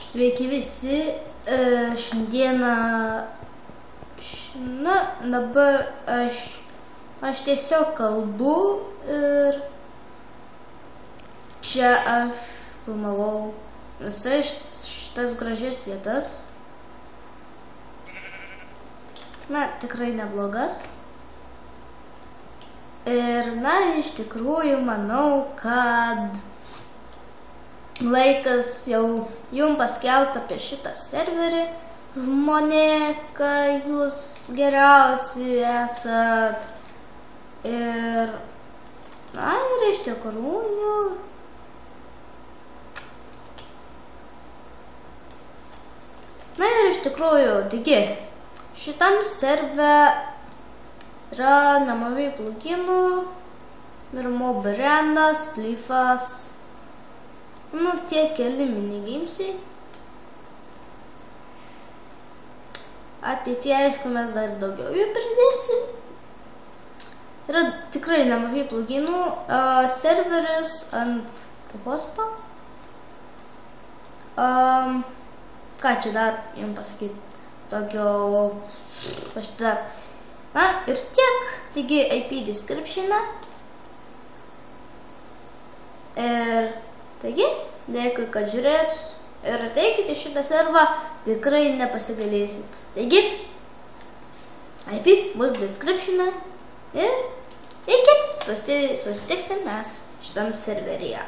Sveiki visi, šiandieną, dabar aš tiesiog kalbu ir čia aš filmavau visas šitas gražias vietas. Tikrai neblogas. Ir, iš tikrųjų, manau, kad laikas jau jums paskelbti apie šitą serverį, žmonė, kad jūs geriausi esat. Ir, ir iš tikrųjų, taigi, šitam serve yra nemažai pluginų, ir Mob-Arenas, Splifas, tie keli minigamesai. Ateityje, aišku, mes dar daugiau jų pridėsim. Yra tikrai nemažai pluginų, serveris ant hosto. Ką čia dar jums pasakyti? Tokio, ir tiek, taigi IP description'e. Ir taigi, dėkui, kad žiūrėjot ir ateikite šitą servą, tikrai nepasigalėsit. Taigi, IP bus description'e ir iki, susitiksim mes šitam serveryje.